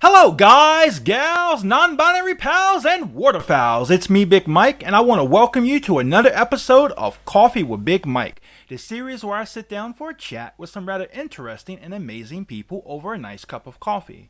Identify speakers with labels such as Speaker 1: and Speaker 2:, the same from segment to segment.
Speaker 1: Hello, guys, gals, non binary pals, and waterfowls. It's me, Big Mike, and I want to welcome you to another episode of Coffee with Big Mike, the series where I sit down for a chat with some rather interesting and amazing people over a nice cup of coffee.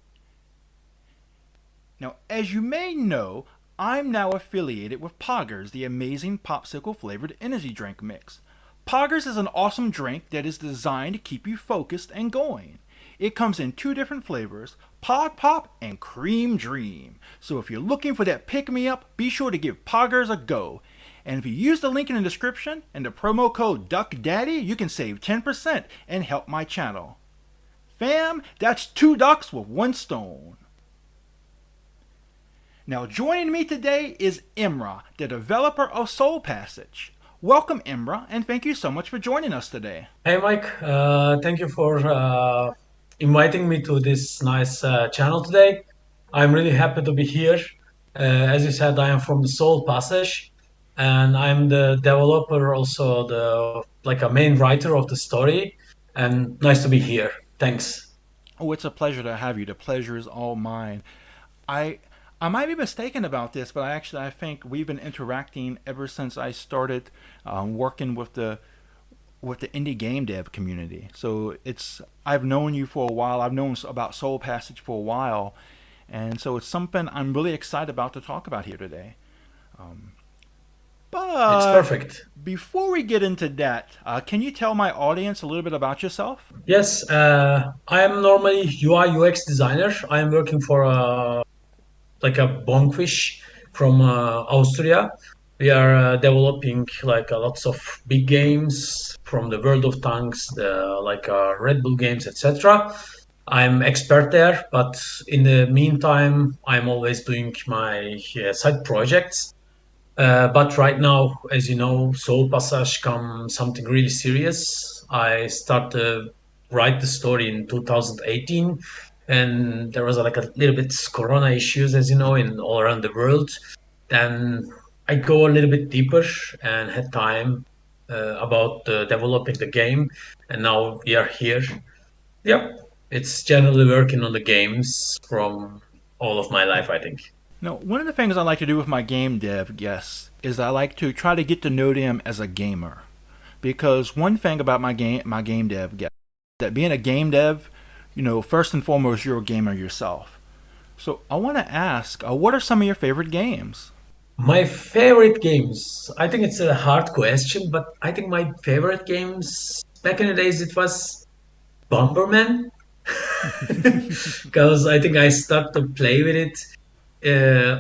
Speaker 1: Now, as you may know, I'm now affiliated with Poggers, the amazing popsicle flavored energy drink mix. Poggers is an awesome drink that is designed to keep you focused and going. It comes in two different flavors, Pog Pop and Cream Dream. So if you're looking for that pick me up, be sure to give Poggers a go. And if you use the link in the description and the promo code DuckDaddy, you can save 10% and help my channel. Fam, that's two ducks with one stone. Now joining me today is Emrah, the developer of Soul Passage. Welcome, Emrah, and thank you so much for joining us today.
Speaker 2: Hey Mike, thank you for inviting me to this nice channel today. I'm really happy to be here. As you said, I am from the Soul Passage, and I'm the developer, also the like a main writer of the story. And nice to be here. Thanks.
Speaker 1: Oh, it's a pleasure to have you. The pleasure is all mine. I I might be mistaken about this, but I think we've been interacting ever since I started working with the indie game dev community. So it's I've known you for a while. I've known about Soul Passage for a while, and so it's something I'm really excited about to talk about here today. Um,
Speaker 2: It's
Speaker 1: but
Speaker 2: perfect.
Speaker 1: before we get into that, can you tell my audience a little bit about yourself?
Speaker 2: Yes, I am normally UI UX designer. I am working for a like a Bonquish from Austria. We are developing like lots of big games from the World of Tanks, the like Red Bull games, etc. I'm expert there, but in the meantime, I'm always doing my side projects. But right now, as you know, Soul Passage come something really serious. I started to write the story in 2018, and there was like a little bit corona issues, as you know, in all around the world. Then I go a little bit deeper and had time about developing the game, and now we are here. Yep, it's generally working on the games from all of my life, I think.
Speaker 1: Now, one of the things I like to do with my game dev guests is I like to try to get to know them as a gamer. Because one thing about my game dev guests that being a game dev, first and foremost, you're a gamer yourself. So I want to ask, what are some of your favorite games?
Speaker 2: My favorite games. I think it's a hard question, but I think my favorite games back in the days it was Bomberman because I think I started to play with it.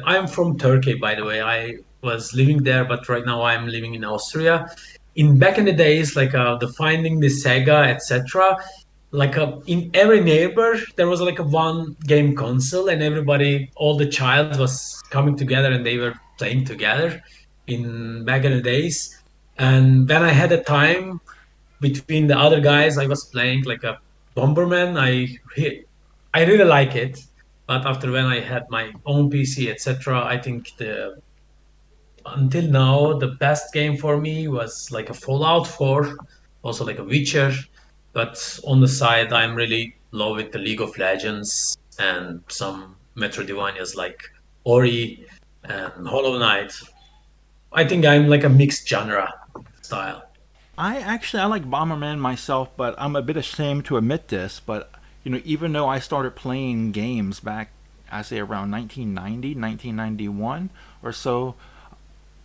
Speaker 2: I'm from Turkey, by the way. I was living there, but right now I'm living in Austria. In back in the days, like the Finding the Sega, etc. Like in every neighbor, there was like a one game console, and everybody, all the child was coming together, and they were playing together. In back in the days, and when I had a time between the other guys, I was playing like a Bomberman. I really like it, but after when I had my own PC, etc., I think the until now the best game for me was like a Fallout 4, also like a Witcher. But on the side, I'm really low with the League of Legends and some Metroidvanias like Ori and Hollow Knight. I think I'm like a mixed genre style.
Speaker 1: I like Bomberman myself, but I'm a bit ashamed to admit this. But even though I started playing games back, I say around 1990, 1991 or so,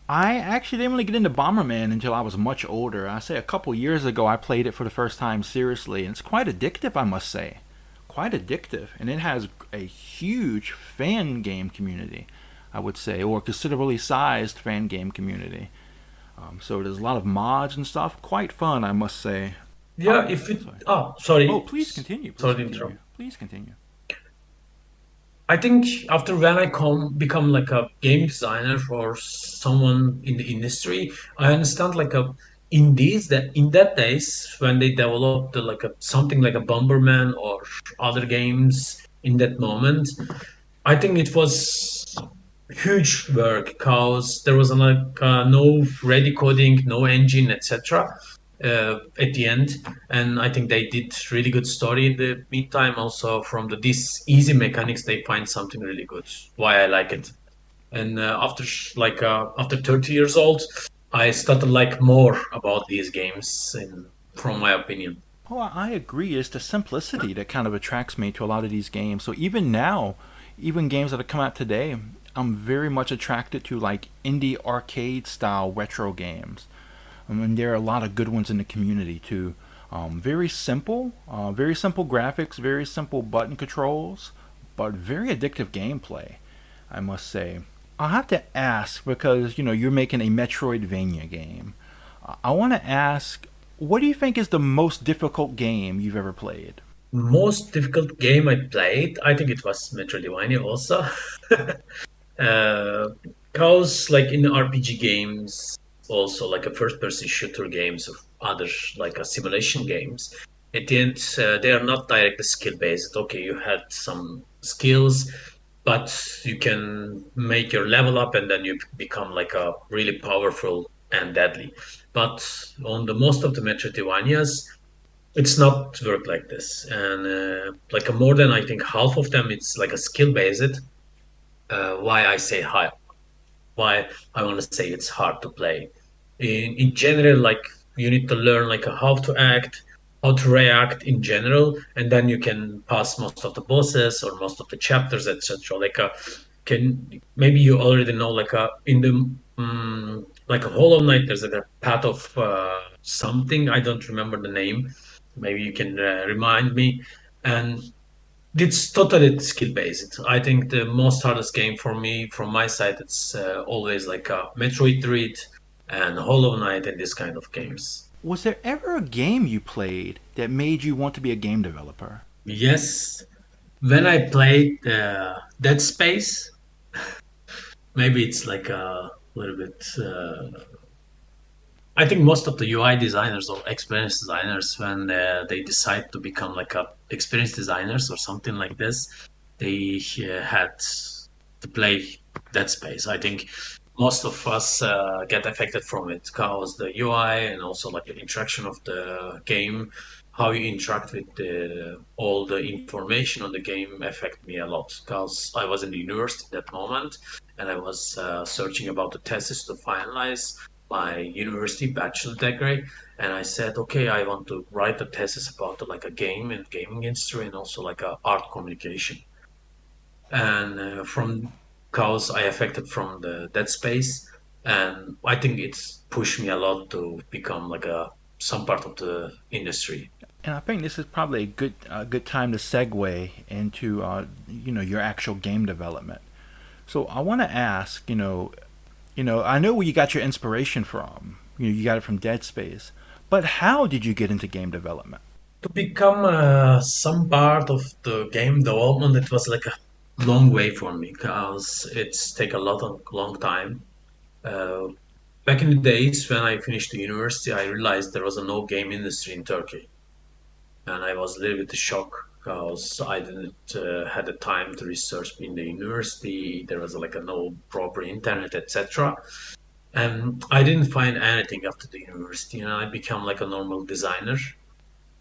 Speaker 1: I actually didn't really get into Bomberman until I was much older. I say a couple years ago I played it for the first time seriously, and it's quite addictive, I must say. Quite addictive, and it has a huge fan game community, I would say, or considerably sized fan game community. So there's a lot of mods and stuff. Quite fun, I must say.
Speaker 2: Yeah,
Speaker 1: Oh,
Speaker 2: if it.
Speaker 1: sorry.
Speaker 2: Oh,
Speaker 1: Oh,
Speaker 2: sorry.
Speaker 1: please continue. Please
Speaker 2: Sorry to
Speaker 1: continue.
Speaker 2: interrupt.
Speaker 1: Please continue.
Speaker 2: I think after when I come become like a game designer or someone in the industry, I understand like a in these that in that days when they developed like a something like a Bomberman or other games in that moment, I think it was huge work because there was like no ready coding, no engine, etc. at the end, and I think they did really good story in the meantime. Also, from these easy mechanics, they find something really good. Why I like it. And after 30 years old, I started like more about these games, from my opinion.
Speaker 1: Oh, I agree. It's the simplicity that kind of attracts me to a lot of these games. So even now, even games that have come out today, I'm very much attracted to like indie arcade style retro games. I mean, there are a lot of good ones in the community too. Very simple graphics, very simple button controls, but very addictive gameplay, I must say. I'll have to ask because you're making a Metroidvania game. I want to ask, what do you think is the most difficult game you've ever played?
Speaker 2: Most difficult game I played, I think it was Metroidvania also. Uh, Cause like in RPG games, also like a first-person shooter games or other like a simulation games, at the end they are not directly skill-based. Okay, you had some skills, but you can make your level up and then you become like a really powerful and deadly. But on the most of the Metroidvanias, it's not work like this, and like a more than I think half of them, it's like a skill-based. Why I say high, why I want to say it's hard to play. In general, like you need to learn like how to act, how to react in general, and then you can pass most of the bosses or most of the chapters, etc. Can maybe you already know in the like a Hollow Knight, there's like a path of something I don't remember the name. Maybe you can remind me. And it's totally skill based. I think the most hardest game for me, from my side, it's always like Metroid Dread and Hollow Knight and this kind of games.
Speaker 1: Was there ever a game you played that made you want to be a game developer?
Speaker 2: Yes, when I played Dead Space, maybe it's like a little bit. I think most of the UI designers or experience designers, when they decide to become like a experience designers or something like this, they had to play Dead Space. I think most of us get affected from it because the UI and also like the interaction of the game, how you interact with all the information on the game affect me a lot because I was in the university at that moment and I was searching about the thesis to finalize my university bachelor degree, and I said, okay, I want to write a thesis about like a game and gaming industry and also like a art communication. And from cause I affected from the Dead Space, and I think it's pushed me a lot to become like a some part of the industry.
Speaker 1: And I think this is probably a good time to segue into your actual game development. So I want to ask, I know where you got your inspiration from. You got it from Dead Space, but how did you get into game development?
Speaker 2: To become some part of the game development, it was like a long way for me because it's take a lot of long time. Uh, Back in the days when I finished the university, I realized there was a no game industry in Turkey, and I was a little bit shocked because I didn't had the time to research in the university. There was like a no proper internet, etc. And I didn't find anything after the university, and I became like a normal designer.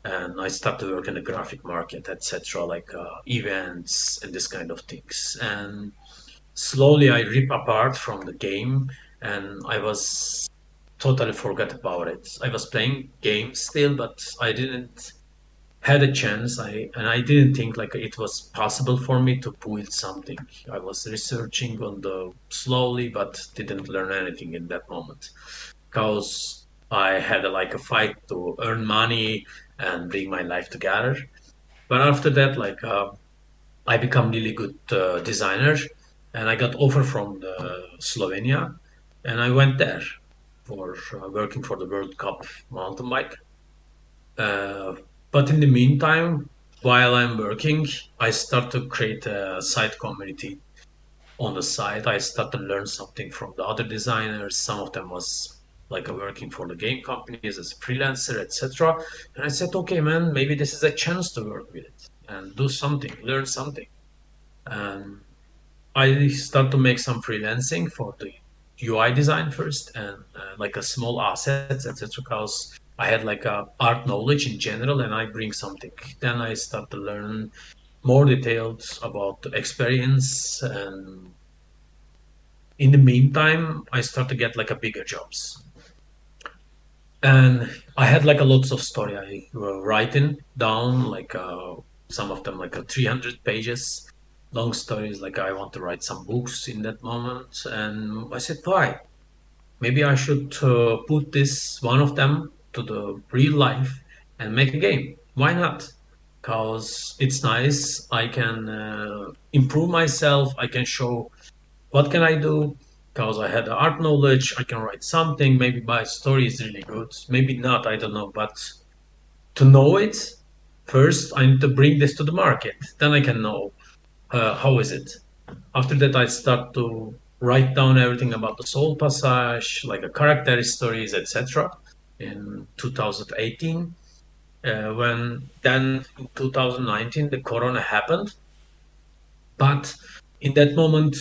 Speaker 2: And I started to work in the graphic market, etc., like events and this kind of things. And slowly I rip apart from the game, and I was totally forgot about it. I was playing games still, but I didn't had a chance. I didn't think like it was possible for me to build something. I was researching on the slowly, but didn't learn anything in that moment because I had like a fight to earn money and bring my life together. But after that, I become really good designer, and I got offer from the Slovenia, and I went there for working for the World Cup mountain bike. Uh, but in the meantime, while I'm working, I start to create a side community on the side. I start to learn something from the other designers. Some of them was like working for the game companies as a freelancer, etc. And I said, okay, man, maybe this is a chance to work with it and do something, learn something. And I start to make some freelancing for the UI design first and like a small assets, etc. I had like a art knowledge in general, and I bring something. Then I start to learn more details about the experience, and in the meantime, I start to get like a bigger jobs. And I had like a lots of story I were writing down, like some of them like 300 pages long stories. Like I want to write some books in that moment, and I said, why? Maybe I should put this one of them to the real life and make a game. Why not? Because it's nice. I can improve myself. I can show what can I do. Because I had the art knowledge, I can write something. Maybe my story is really good. Maybe not. I don't know. But to know it, first I need to bring this to the market. Then I can know how is it. After that, I start to write down everything about the Soul Passage, like a character stories, etc. In 2018, when then in 2019 the Corona happened, but in that moment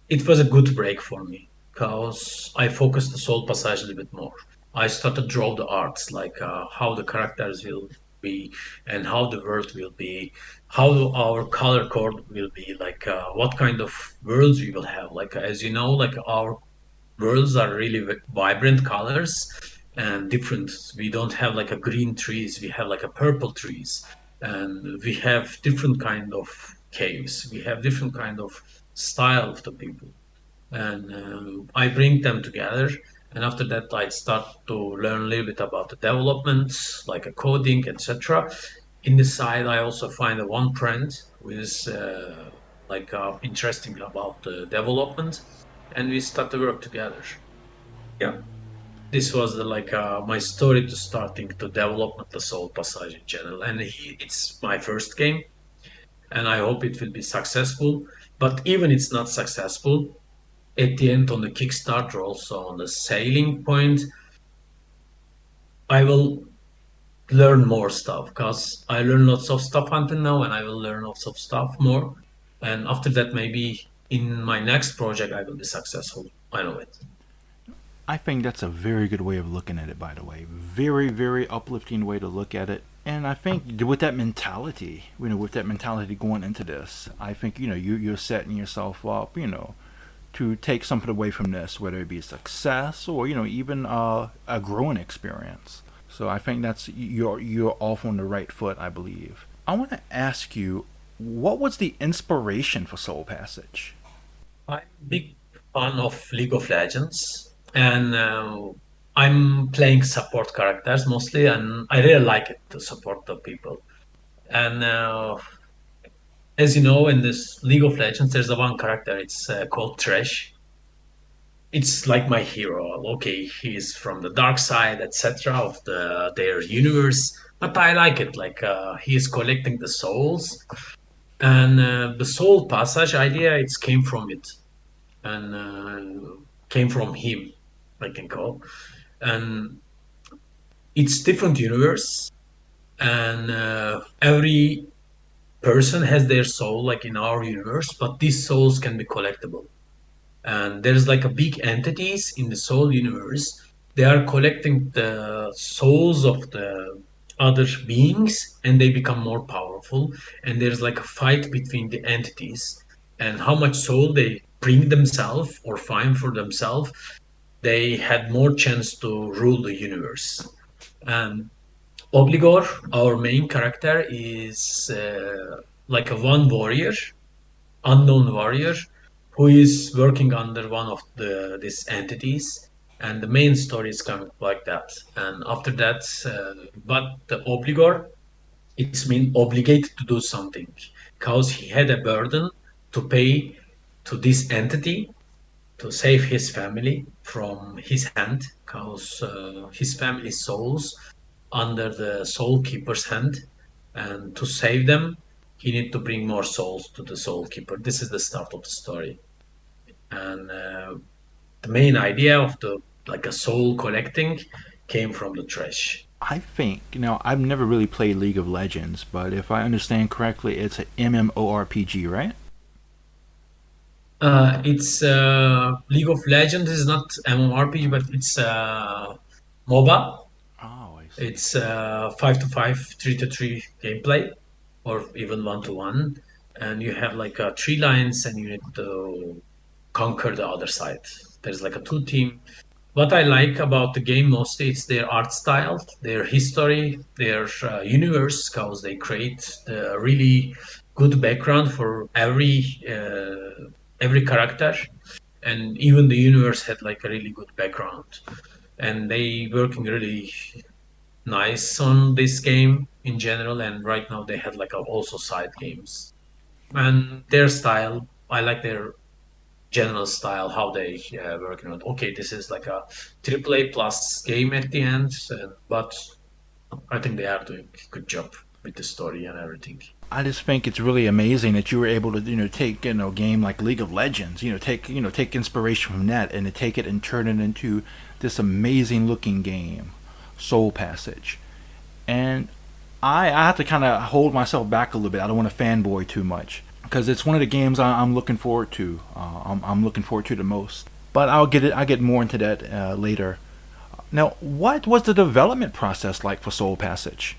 Speaker 2: it was a good break for me because I focused the Soul Passage a little bit more. I started to draw the arts, like how the characters will be and how the world will be, how our color code will be, like what kind of worlds we will have. Like as you know, like our worlds are really vibrant colors and different. We don't have like a green trees, we have like a purple trees, and we have different kind of caves, we have different kind of style of the people, and I bring them together. And after that I start to learn a little bit about the development, like a coding, etc. In the side I also find a one friend who is like interesting about the development, and we start to work together. Yeah, this was like my story to starting to develop the Soul Passage in general, and it's my first game, and I hope it will be successful. But even it's not successful, at the end on the Kickstarter, also on the sailing point, I will learn more stuff because I learn lots of stuff until now, and I will learn lots of stuff more. And after that, maybe in my next project, I will be successful. I know it.
Speaker 1: I think that's a very good way of looking at it, by the way. Very, very uplifting way to look at it. And I think with that mentality, with that mentality going into this, I think, you're setting yourself up, to take something away from this, whether it be success or, even a growing experience. So I think that's, you're off on the right foot, I believe. I want to ask you, what was the inspiration for Soul Passage?
Speaker 2: I'm big fan of League of Legends, and I'm playing support characters mostly, and I really like it to support the people. And as you know, in this League of Legends, there's a one character. It's called Trash. It's like my hero. Okay, he's from the dark side, etc. of their universe, but I like it. Like he's collecting the souls, and the soul passage idea. It came from it, and came from him, I can call. And it's different universe, and every person has their soul, like in our universe, but these souls can be collectible. And there's like a big entities in the soul universe. They are collecting the souls of the other beings, and they become more powerful. And there's like a fight between the entities, and how much soul they bring themselves or find for themselves, they had more chance to rule the universe. And Obligor, our main character, is like a one warrior, unknown warrior, who is working under one of these entities. And the main story is coming like that. And after that, but the Obligor, it's mean obligated to do something because he had a burden to pay to this entity to save his family from his hand, because his family souls under the soul keeper's hand, and to save them he need to bring more souls to the soul keeper. This is the start of the story, and the main idea of the like a soul collecting came from the trash.
Speaker 1: I think, I've never really played League of Legends, but if I understand correctly, it's an MMORPG, right?
Speaker 2: It's League of Legends is not MMORPG, but it's MOBA.
Speaker 1: Oh, I
Speaker 2: It's 5 to 5, 3 to 3 gameplay, or even 1 to 1. And you have like three lines, and you need to conquer the other side. There's like a two team. What I like about the game mostly it's their art style, their history, their universe, because they create a really good background for every character, and even the universe had like a really good background, and they working really nice on this game in general. And right now they had like also side games, and their style. I like their general style, how they working on. Okay, this is like a triple A plus game at the end, but I think they are doing a good job with the story and everything.
Speaker 1: I just think it's really amazing that you were able to take a game like League of Legends, take inspiration from that and to take it and turn it into this amazing looking game, Soul Passage. And I have to kind of hold myself back a little bit. I don't want to fanboy too much because it's one of the games I'm looking forward to. I'm looking forward to the most. But I'll get more into that later. Now, what was the development process like for Soul Passage?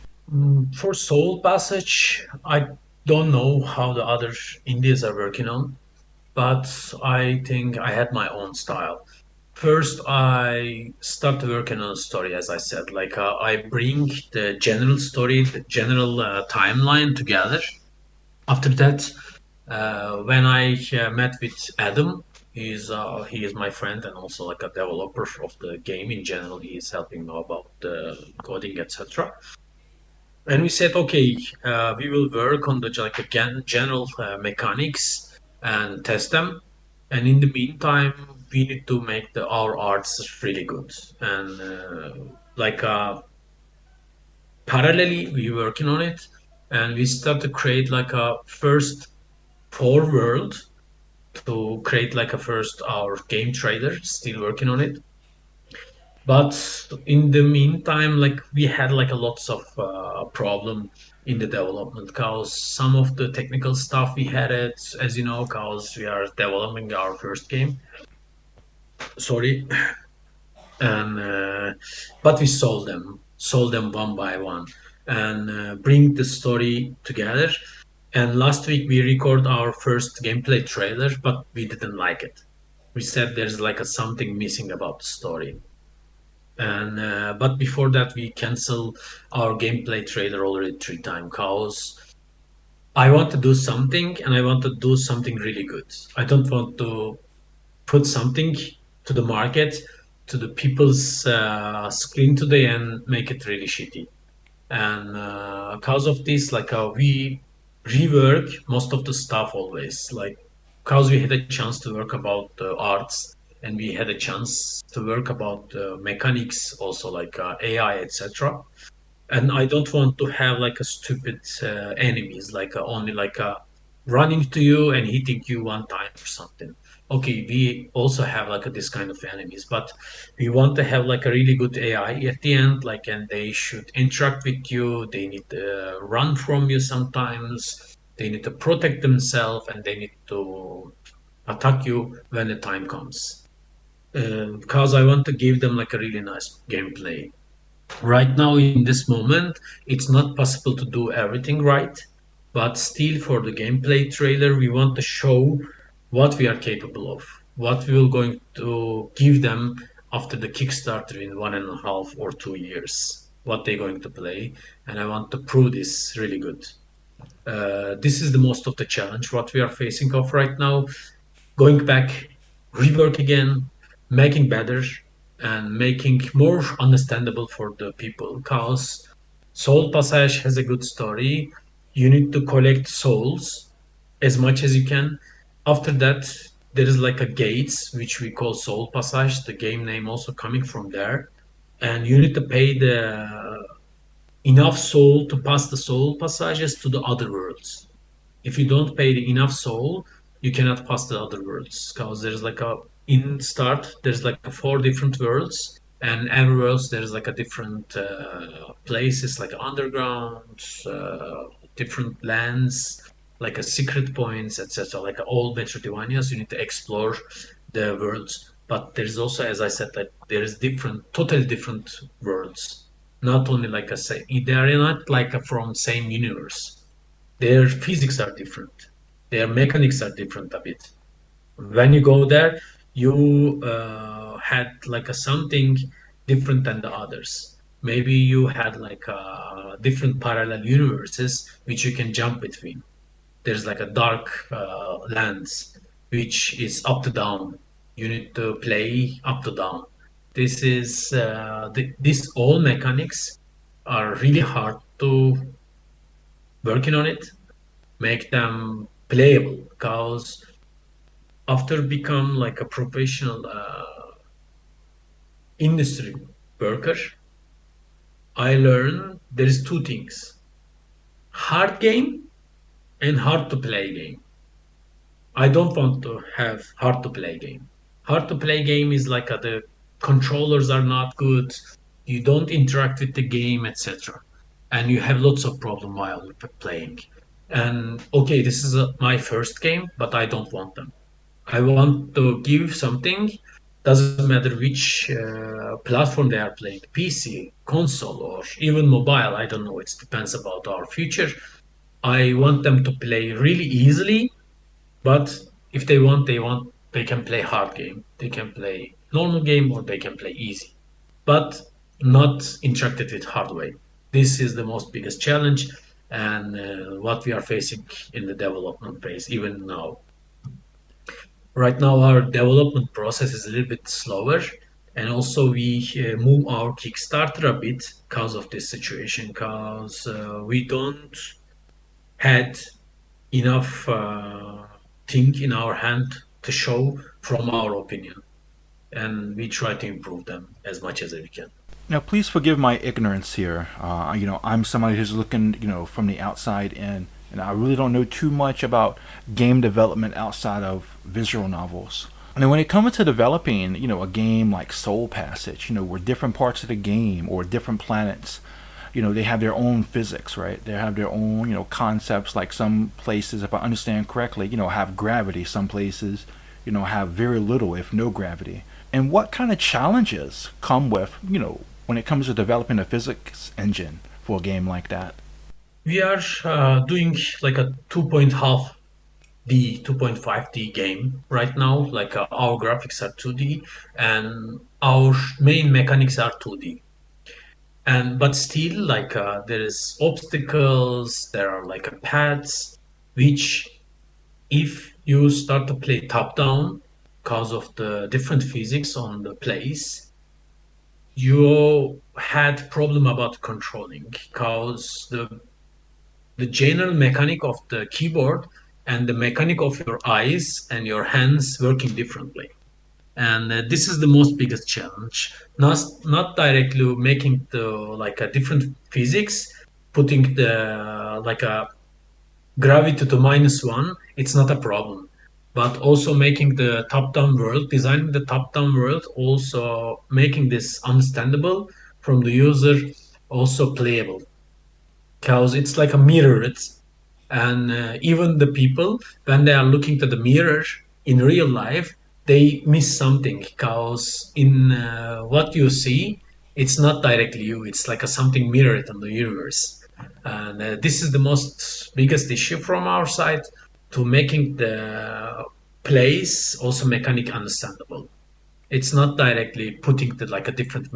Speaker 2: For Soul Passage, I don't know how the other indies are working on, but I think I had my own style. First, I started working on a story, as I said. Like, I bring the general story, the general timeline together. After that, when I met with Adam, he is my friend and also like a developer of the game in general. He is helping me about the coding, etc. And we said, okay, we will work on the like again general mechanics and test them. And in the meantime, we need to make our arts really good. And like parallelly, we working on it, and we start to create like a first four world to create like a first our game trader. Still working on it. But in the meantime, like we had like a lots of problem in the development because some of the technical stuff we had it, as you know, because we are developing our first game. Sorry, and but we solved them one by one, and bring the story together. And last week we record our first gameplay trailer, but we didn't like it. We said there's like a something missing about the story. And but before that we cancel our gameplay trailer already 3 times cause I want to do something and I want to do something really good. I don't want to put something to the market, to the people's screen today and make it really shitty. And cause of this, like we rework most of the stuff always. Like cause we had a chance to work about the arts and we had a chance to work about mechanics, also like AI, etc. And I don't want to have like a stupid enemies, like only like running to you and hitting you one time or something. Okay, we also have like this kind of enemies, but we want to have like a really good AI at the end, like, and they should interact with you. They need to run from you sometimes. They need to protect themselves, and they need to attack you when the time comes. Because I want to give them like a really nice gameplay. Right now, in this moment, it's not possible to do everything right, but still, for the gameplay trailer, we want to show what we are capable of, what we will going to give them after the Kickstarter in 1.5 or 2 years, what they're going to play, and I want to prove this really good. This is the most of the challenge what we are facing of right now, going back, rework again, making better, and making more understandable for the people. Because Soul Passage has a good story. You need to collect souls as much as you can. After that, there is like a gates which we call Soul Passage. The game name also coming from there, and you need to pay the enough soul to pass the soul passages to the other worlds. If you don't pay the enough soul, you cannot pass the other worlds because there's like a in start there's like a 4 different worlds, and every world there's like a different places like underground, different lands, like a secret points, etc. Like all Metroidvanias, you need to explore the worlds. But there's also, as I said, like there is different, totally different worlds. not only like a say they are not like a from same universe. Their physics are different. Their mechanics are different a bit. When you go there, you had like a something different than the others. Maybe you had like different parallel universes which you can jump between. There's like a dark lands which is up to down. You need to play up to down. This is this all mechanics are really hard to working on it, make them playable because after become like a professional industry worker, I learned there is two things: hard game and hard to play game. I don't want to have hard to play game. Hard to play game is like the controllers are not good, you don't interact with the game, etc. And you have lots of problem while playing. And okay, this is my first game, but I don't want them. I want to give something. Doesn't matter which platform they are playing, PC, console, or even mobile. I don't know. It depends about our future. I want them to play really easily, but if they can play hard game. They can play normal game or they can play easy, but not interacted with hard way. This is the most biggest challenge and what we are facing in the development phase even now. Right now, our development process is a little bit slower, and also we move our Kickstarter a bit because of this situation, because we don't had enough thing in our hand to show from our opinion, and we try to improve them as much as we can.
Speaker 1: Now, please forgive my ignorance here. I'm somebody who's looking, from the outside in, and I really don't know too much about game development outside of visual novels. And when it comes to developing, a game like Soul Passage, where different parts of the game or different planets, they have their own physics, right? They have their own, concepts. Like some places, if I understand correctly, have gravity. Some places, have very little, if no gravity. And what kind of challenges come with, when it comes to developing a physics engine for a game like that?
Speaker 2: We are doing like a 2.5D, 2.5D game right now. Like our graphics are 2D and our main mechanics are 2D. And but still, like there is obstacles. There are like paths, which if you start to play top down because of the different physics on the place, you had problem about controlling because the general mechanic of the keyboard and the mechanic of your eyes and your hands working differently. And this is the most biggest challenge. Not directly making the like a different physics, putting the like a gravity to -1, it's not a problem. But also making the top-down world, designing the top-down world, also making this understandable from the user, also playable because it's like a mirror. It's and even the people when they are looking to the mirror in real life, they miss something because in what you see, it's not directly you. It's like a something mirrored in the universe, and this is the most biggest issue from our side to making the place also mechanic understandable. It's not directly putting the like a different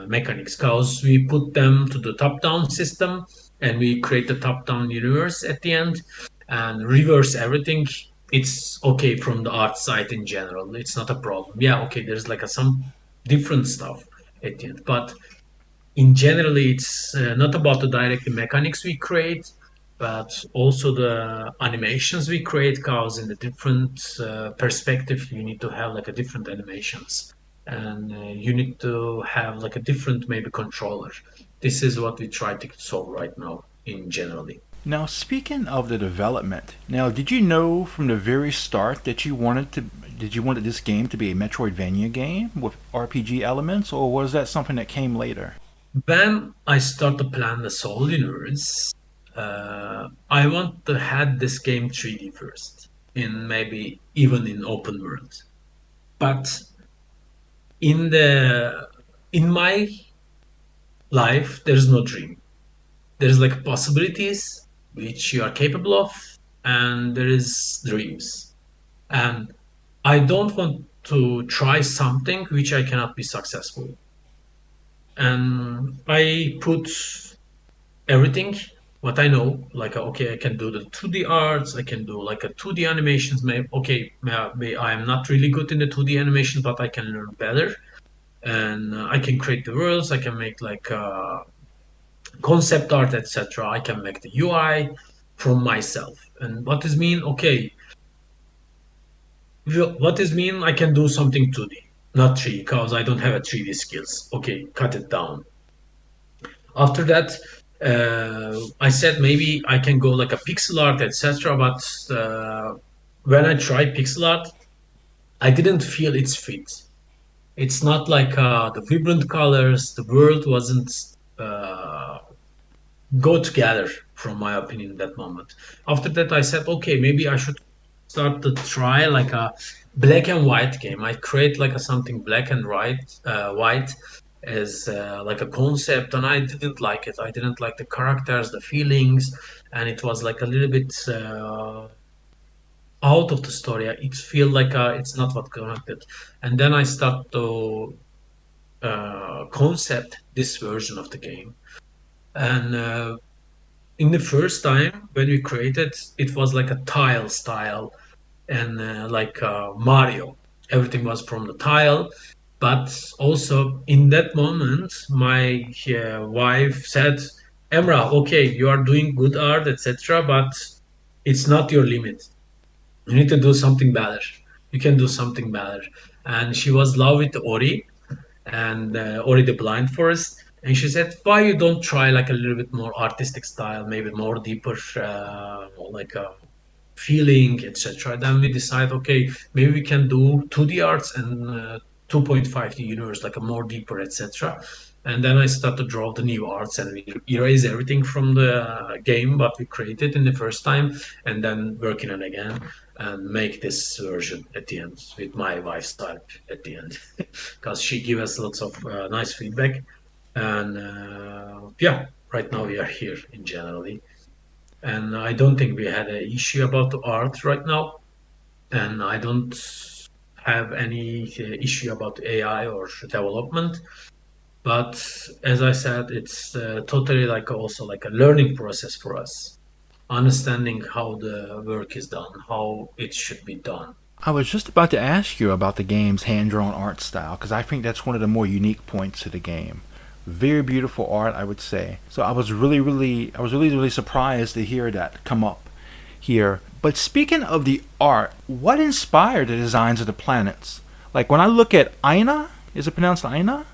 Speaker 2: mechanics because we put them to the top down system and we create the top down universe at the end and reverse everything. It's okay from the art side in general, it's not a problem. Yeah, okay, there's like some different stuff at the end, but in generally it's not about the direct mechanics we create, but also the animations we create, because in the different perspective you need to have like a different animations, and you need to have like a different maybe controller. This is what we try to solve right now in generally.
Speaker 1: Now, speaking of the development, now did you know from the very start that you wanted this game to be a Metroidvania game with RPG elements, or was that something that came later?
Speaker 2: When I start to plan the Soul universe, I want to have this game 3D first, in maybe even in open world. But in the in my life, there's no dream. There's like possibilities which you are capable of, and there is dreams. And I don't want to try something which I cannot be successful. And I put everything what I know, like okay, I can do the 2D arts, I can do like a 2D animations. Maybe okay, maybe I am not really good in the 2D animation, but I can learn better, and I can create the worlds. I can make like concept art, etc. I can make the UI from myself. And what does mean? Okay, what does mean? I can do something 2D, not 3, because I don't have a 3D skills. Okay, cut it down. After that, I said maybe I can go like a pixel art, etc. But when I tried pixel art, I didn't feel its fit. It's not like the vibrant colors. The world wasn't uh, go together, from my opinion, in that moment. After that, I said, okay, maybe I should start to try like a black and white game. I create like a something black and white as like a concept, and I didn't like it. I didn't like the characters, the feelings, and it was like a little bit out of the story. It feel like it's not what connected. And then I start to concept this version of the game, and in the first time when we created, it was like a tile style, and like Mario, everything was from the tile. But also in that moment my wife said, Emrah, okay, you are doing good art, etc., but it's not your limit. You need to do something better. You can do something better. And she was love with Ori, and Ori the Blind Forest. And she said, "Why you don't try like a little bit more artistic style, maybe more deeper, like a feeling, etc." Then we decide, okay, maybe we can do 2D arts and 2.5D universe, like a more deeper, etc. And then I start to draw the new arts, and we erase everything from the game what we created in the first time, and then working on again and make this version at the end with my wife's type at the end, because she gave us lots of nice feedback. And yeah, right now we are here in generally, and I don't think we had an issue about the art right now, and I don't have any issue about AI or development. But as I said, it's totally like also like a learning process for us, understanding how the work is done, how it should be done.
Speaker 1: I was just about to ask you about the game's hand drawn art style because I think that's one of the more unique points to the game. Very beautiful art, I would say. So I was really surprised to hear that come up here. But speaking of the art, what inspired the designs of the planets? Like when I look at Aina, is it pronounced Aina?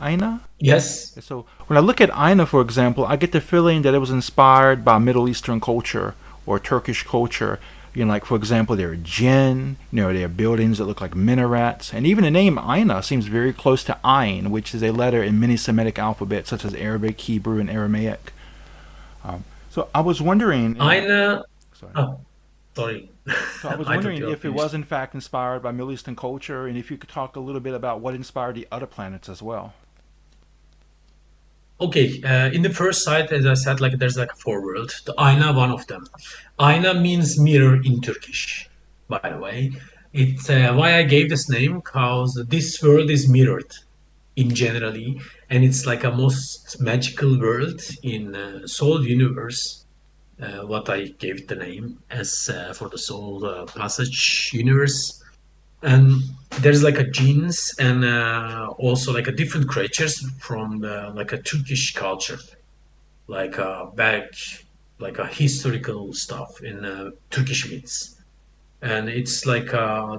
Speaker 1: Aina?
Speaker 2: Yes.
Speaker 1: So when I look at Aina, for example, I get the feeling that it was inspired by Middle Eastern culture or Turkish culture. You know, like for example, there are jinn. You know, there are buildings that look like minarets, and even the name Aina seems very close to Ain, which is a letter in many Semitic alphabets such as Arabic, Hebrew, and Aramaic. So I was wondering,
Speaker 2: Eine.
Speaker 1: sorry.
Speaker 2: Oh, sorry.
Speaker 1: So I was
Speaker 2: I thought
Speaker 1: wondering
Speaker 2: you were
Speaker 1: if it was
Speaker 2: finished.
Speaker 1: in fact inspired by Middle Eastern culture, and if you could talk a little bit about what inspired the other planets as well.
Speaker 2: Okay, in the first site, as I said, like there's like four worlds. The Ayna, one of them. Ayna means mirror in Turkish, by the way. It's why I gave this name, because this world is mirrored in generally, and it's like a most magical world in Soul universe. What I gave it the name as for the Soul Passage universe. And there's like a genes, and also like a different creatures from the, like a Turkish culture, like back, like a historical stuff in Turkish myths. And it's like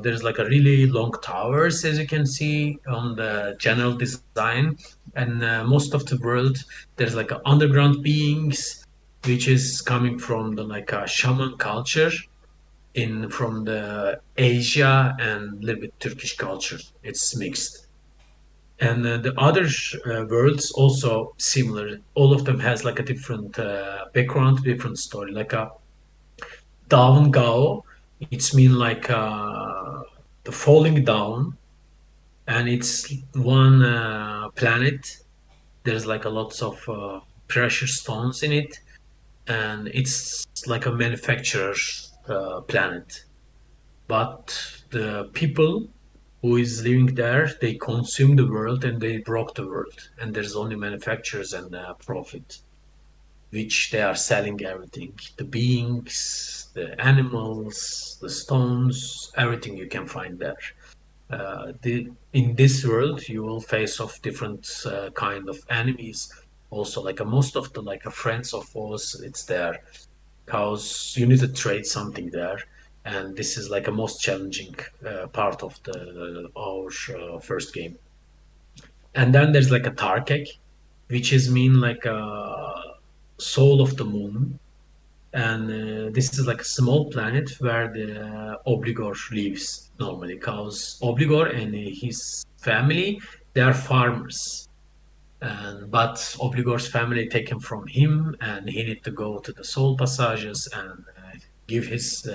Speaker 2: there's like a really long towers, as you can see on the general design, and most of the world there's like a underground beings, which is coming from the like a shaman culture in from the Asia and a little bit Turkish culture. It's mixed. And the other worlds also similar. All of them has like a different background, different story. Like a down Gao, it's mean like the falling down, and it's one planet There's like a lots of precious stones in it, and it's like a manufacturer's planet. But the people who is living there, they consume the world and they broke the world, and there's only manufacturers and profit, which they are selling everything, the beings, the animals, the stones, everything you can find there. In this world you will face off different kind of enemies, also like most of the like friends of foes, it's there because you need to trade something there, and this is like a most challenging part of the our first game. And then there's like a Tarkek, which is mean like a soul of the moon, and this is like a small planet where the obligor lives normally, because obligor and his family, they are farmers, and but obligor's family taken from him, and he need to go to the soul passages and give his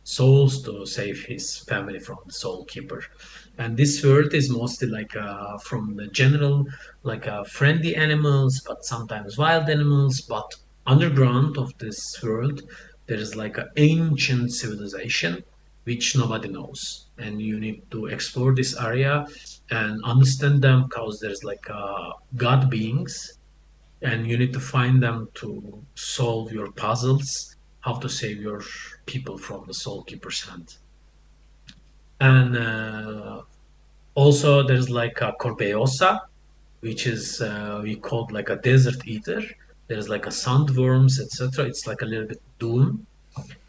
Speaker 2: souls to save his family from the soul keeper. And this world is mostly like from the general like friendly animals, but sometimes wild animals. But underground of this world there is like an ancient civilization which nobody knows, and you need to explore this area and understand them, because there's like god beings, and you need to find them to solve your puzzles, how to save your people from the soul keeper's hand. And also there's like a corbeosa, which is we called like a desert eater. There's like a sandworms, etc. It's like a little bit doom,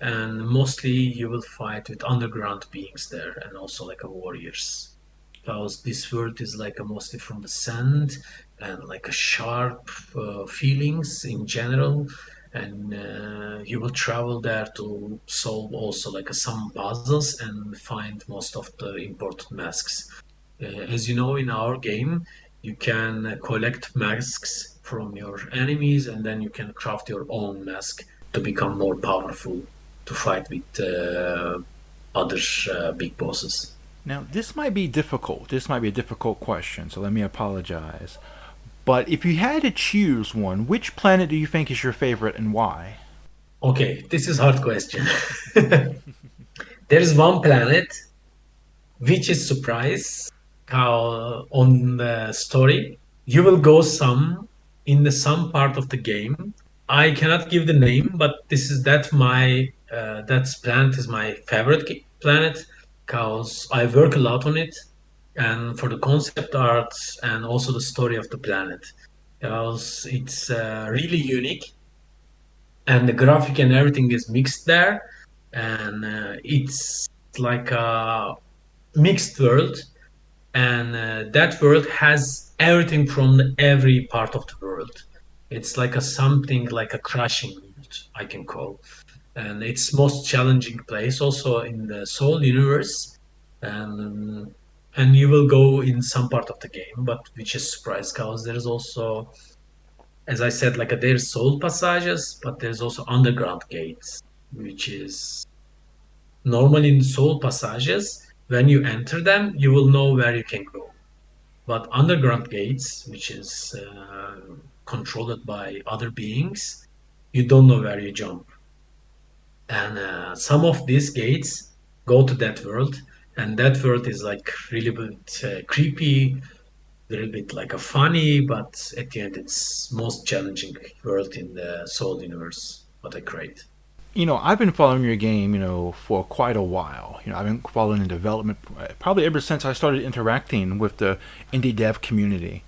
Speaker 2: and mostly you will fight with underground beings there, and also like a warriors, because this world is like a mostly from the sand and like a sharp feelings in general. And you will travel there to solve also like some puzzles and find most of the important masks. As you know, in our game you can collect masks from your enemies, and then you can craft your own mask to become more powerful to fight with other big bosses.
Speaker 1: Now, this might be difficult. This might be a difficult question, so let me apologize. But if you had to choose one, which planet do you think is your favorite and why?
Speaker 2: Okay, this is hard question. There is one planet which is surprise how on the story you will go some in the some part of the game. I cannot give the name, but this is that my that planet is my favorite planet, because I work a lot on it, and for the concept art and also the story of the planet, because it's really unique, and the graphic and everything is mixed there, and it's like a mixed world, and that world has everything from every part of the world. It's like a something like a crashing world, I can call, and it's most challenging place also in the Soul universe, and and you will go in some part of the game, but which is surprise, because there's also, as I said, like there's Soul passages, but there's also underground gates, which is normally in Soul passages. When you enter them, you will know where you can go, but underground gates, which is controlled by other beings, you don't know where you jump. And some of these gates go to that world, and that world is like really bit creepy, a little bit like a funny, but at the end, it's most challenging world in the Soul universe. What I create.
Speaker 1: I've been following your game, for quite a while. I've been following the development probably ever since I started interacting with the indie dev community.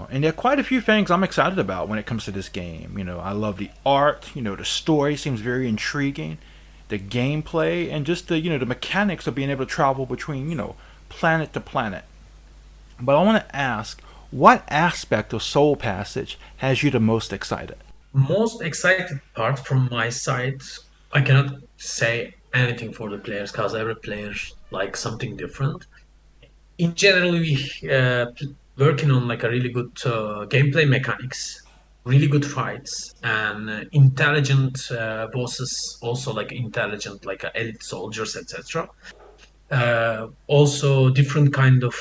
Speaker 1: And there are quite a few things I'm excited about when it comes to this game. I love the art. The story seems very intriguing. The gameplay and just the mechanics of being able to travel between planet to planet. But I want to ask, what aspect of Soul Passage has you the most excited?
Speaker 2: Most excited part from my side, I cannot say anything for the players, because every player like something different. In general, we working on like a really good gameplay mechanics, really good fights, and intelligent bosses, also like intelligent like elite soldiers, etc. Also different kind of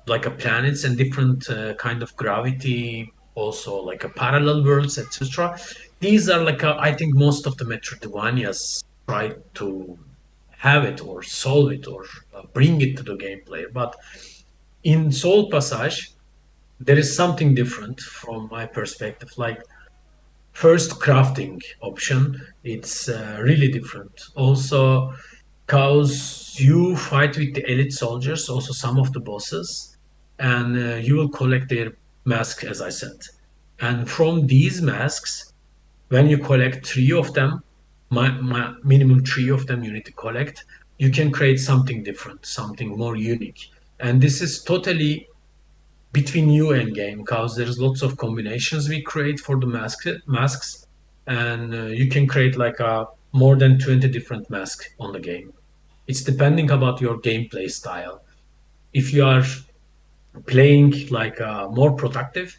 Speaker 2: like a planets and different kind of gravity, also like a parallel worlds, etc. These are like I think most of the Metroidvanias try to have it or solve it or bring it to the gameplay. But in Soul Passage, there is something different from my perspective. Like first crafting option, it's really different. Also, cause you fight with the elite soldiers, also some of the bosses, and you will collect their mask, as I said. And from these masks, when you collect three of them, minimum three of them you need to collect, you can create something different, something more unique. And this is totally between you and game because there's lots of combinations we create for the masks, and you can create like a more than 20 different masks on the game. It's depending about your gameplay style. If you are playing like more productive,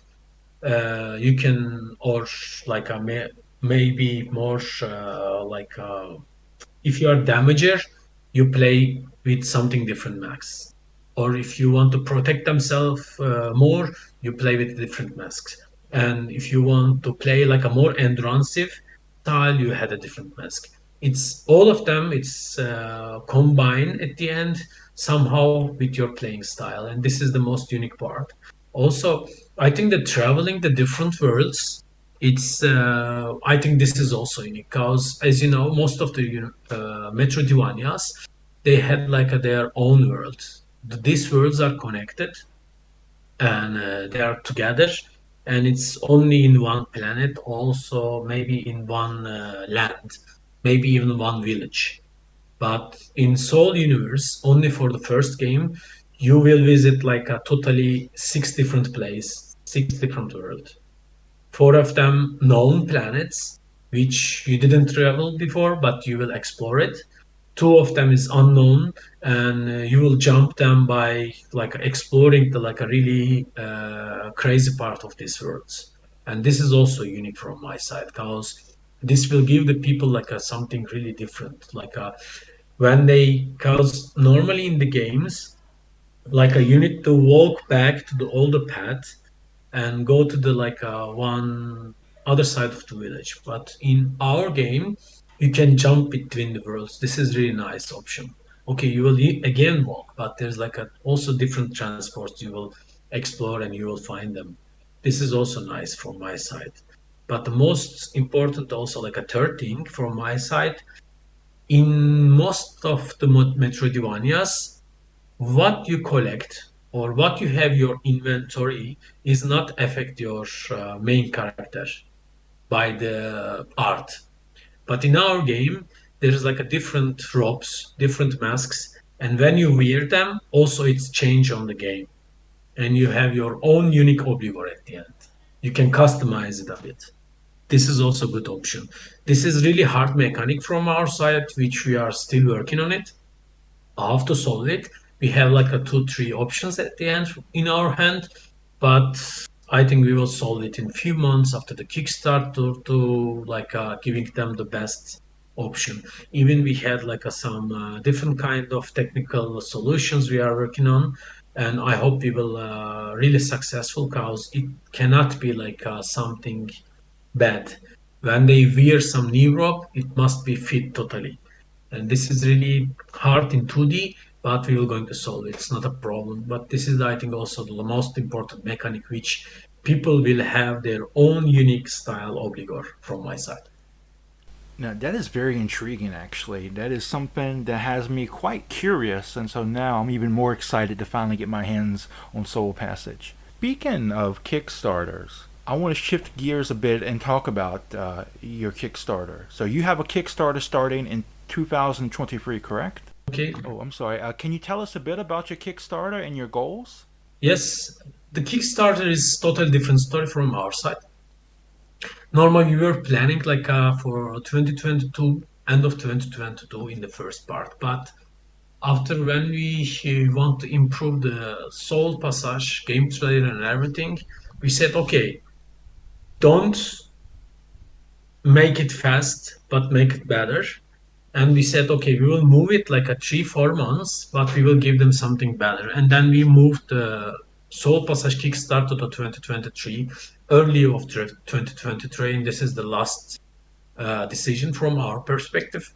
Speaker 2: you can, or like a maybe more like if you are damager, you play with something different max. Or if you want to protect themselves more, you play with different masks. And if you want to play like a more endurance style, you had a different mask. It's all of them. It's combined at the end somehow with your playing style, and this is the most unique part. Also, I think that traveling the different worlds, it's I think this is also unique because, as you know, most of the Metroidvanias, they had like their own world. These worlds are connected and they are together, and it's only in one planet, also maybe in one land, maybe even one village. But in Soul Universe, only for the first game, you will visit like a totally six different place, six different world. Four of them known planets, which you didn't travel before, but you will explore it. Two of them is unknown, and you will jump them by like exploring the like a really crazy part of these worlds. And this is also unique from my side because this will give the people like a something really different, like a when they because normally in the games like you need to walk back to the older path and go to the like one other side of the village. But in our game, you can jump between the worlds. This is really nice option. Okay, you will again walk, but there's like a also different transports you will explore and you will find them. This is also nice from my side. But the most important also like a third thing from my side, in most of the Metroidvanias, what you collect or what you have your inventory is not affect your main character by the art. But in our game, there is like a different robes, different masks, and when you wear them, also it's change on the game, and you have your own unique obligor at the end. You can customize it a bit. This is also a good option. This is really hard mechanic from our side, which we are still working on it how to solve it. We have like a two, three options at the end in our hand, but I think we will solve it in few months after the Kickstarter to like giving them the best option. Even we had like some different kind of technical solutions we are working on, and I hope we will really successful because it cannot be like something bad. When they wear some knee rope, it must be fit totally. And this is really hard in 2D, but we are going to solve it. It's not a problem. But this is, I think, also the most important mechanic, which people will have their own unique style obligor from my side.
Speaker 1: Now, that is very intriguing, actually. That is something that has me quite curious, and so now I'm even more excited to finally get my hands on Soul Passage. Speaking of Kickstarters, I want to shift gears a bit and talk about your Kickstarter. So, you have a Kickstarter starting in 2023, correct?
Speaker 2: Okay.
Speaker 1: Oh, I'm sorry. Can you tell us a bit about your Kickstarter and your goals?
Speaker 2: Yes, the Kickstarter is totally different story from our side. Normally, we were planning like for 2022, end of 2022 in the first part, but after when we want to improve the Soul Passage game trailer and everything, we said, okay, don't make it fast, but make it better. And we said, okay, we will move it like a 3 4 months, but we will give them something better. And then we moved the Soul Passage Kickstarter to 2023, early of 2023, and this is the last decision from our perspective.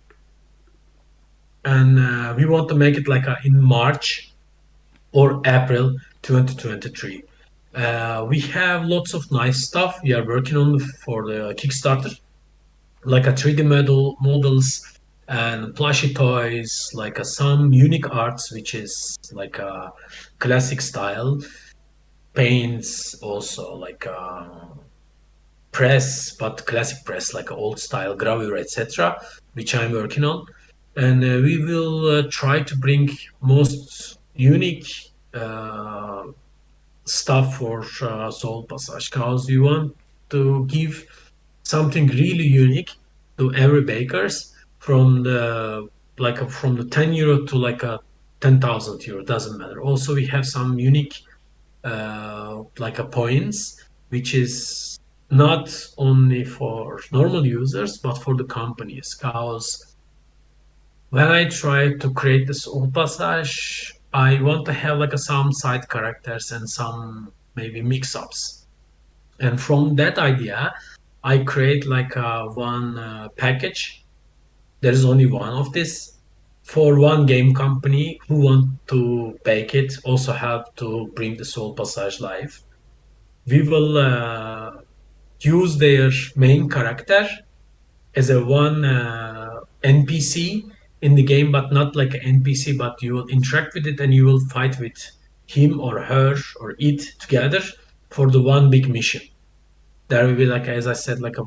Speaker 2: And we want to make it like in March or April 2023. We have lots of nice stuff we are working on for the Kickstarter, like a 3D models and plushy toys, like some unique arts, which is like a classic style, paints also like press, but classic press, like old style gravure, etc., which I'm working on. And we will try to bring most unique uh, stuff for Soul Passage, because we want to give something really unique to every bakers, from the from the 10 euro to like a 10,000 euro, doesn't matter. Also, we have some unique like a points, which is not only for normal users but for the companies. Because when I try to create this old passage, I want to have like some side characters and some maybe mix-ups. And from that idea, I create like a one package. There is only one of this for one game company who want to bake it, also have to bring the Soul Passage live. We will use their main character as a one NPC in the game, but not like an NPC, but you will interact with it and you will fight with him or her or it together for the one big mission. There will be, like as I said, like a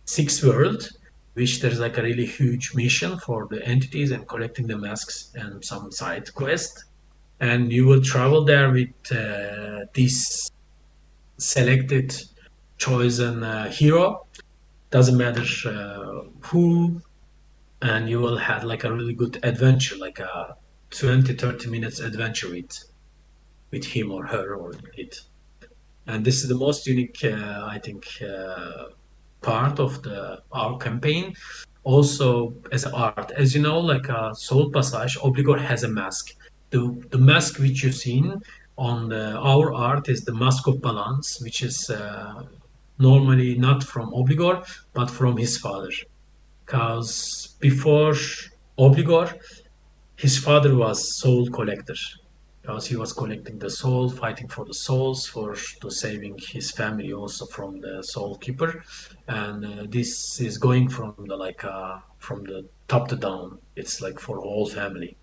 Speaker 2: six world, which there's like a really huge mission for the entities and collecting the masks and some side quest. And you will travel there with this selected chosen hero, doesn't matter who, and you will have like a really good adventure, like a 20 30 minutes adventure with him or her or it. And this is the most unique I think part of the our campaign. Also, as art, as you know, like Soul Passage Obligor has a mask. The mask which you've seen on our art is the mask of balance, which is normally not from Obligor but from his father. Because before Obligor, his father was soul collector, because he was collecting the soul, fighting for the souls, for to saving his family also from the soul keeper. And this is going from the from the top to down. It's like for whole family.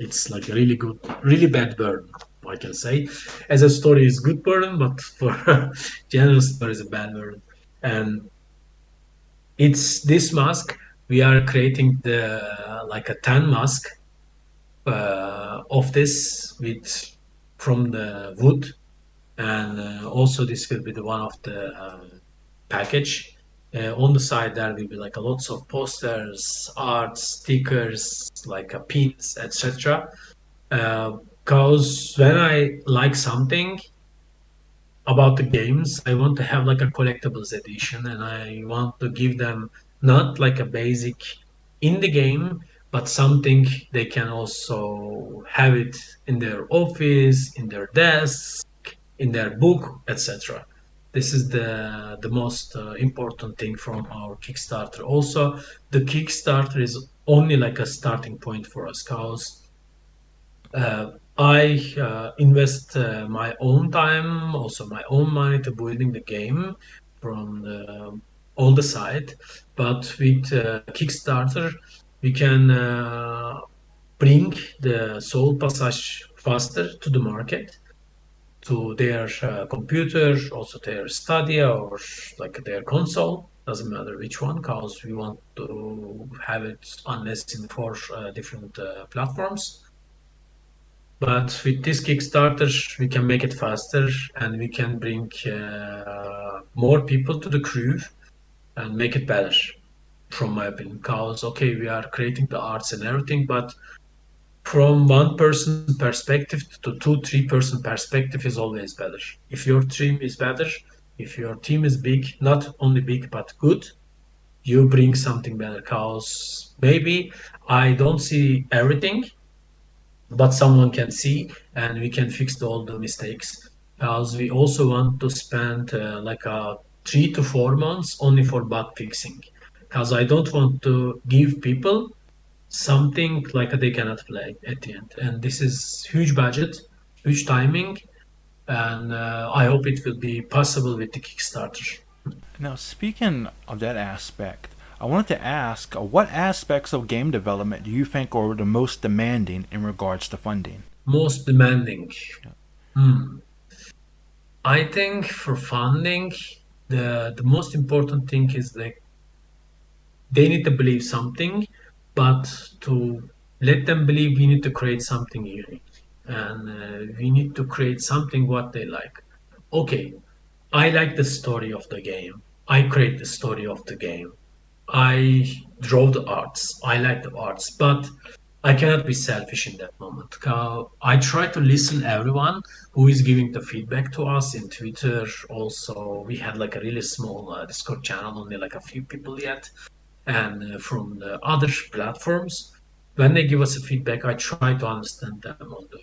Speaker 2: It's like a really good, really bad burden, I can say. As a story is good burden, but for general story is a bad burden. And it's this mask we are creating the like a tan mask of this with from the wood. And also this will be the one of the package. On the side there will be like a lots of posters, art, stickers, like pins, etc. Because when I like something about the games, I want to have like a collectibles edition, and I want to give them not like a basic in the game, but something they can also have it in their office, in their desk, in their book, etc. This is the most important thing from our Kickstarter. Also, the Kickstarter is only like a starting point for us, because I invest my own time, also my own money to building the game from all the side. But with Kickstarter, we can bring the Soul Passage faster to the market, to their computer, also their Stadia or like their console. Doesn't matter which one, because we want to have it unless in four different platforms. But with this Kickstarter, we can make it faster and we can bring more people to the crew and make it better, from my opinion. Because, okay, we are creating the arts and everything, but from one person perspective to two, 3 person perspective is always better. If your team is better, if your team is big, not only big but good, you bring something better. Cause maybe I don't see everything, but someone can see, and we can fix all the mistakes. Because we also want to spend like 3 to 4 months only for bug fixing. Because I don't want to give people something like they cannot play at the end. And this is huge budget, huge timing, and I hope it will be possible with the Kickstarter.
Speaker 1: Now, speaking of that aspect, I wanted to ask what aspects of game development do you think are the most demanding in regards to funding?
Speaker 2: Most demanding. Hmm. I think for funding, the most important thing is like they need to believe something, but to let them believe, we need to create something unique, and we need to create something what they like. Okay, I like the story of the game. I create the story of the game. I draw the arts. I like the arts, but I cannot be selfish in that moment. I try to listen everyone who is giving the feedback to us in Twitter. Also, we had like a really small Discord channel, only like a few people yet, and from the other platforms. When they give us a feedback, I try to understand them on the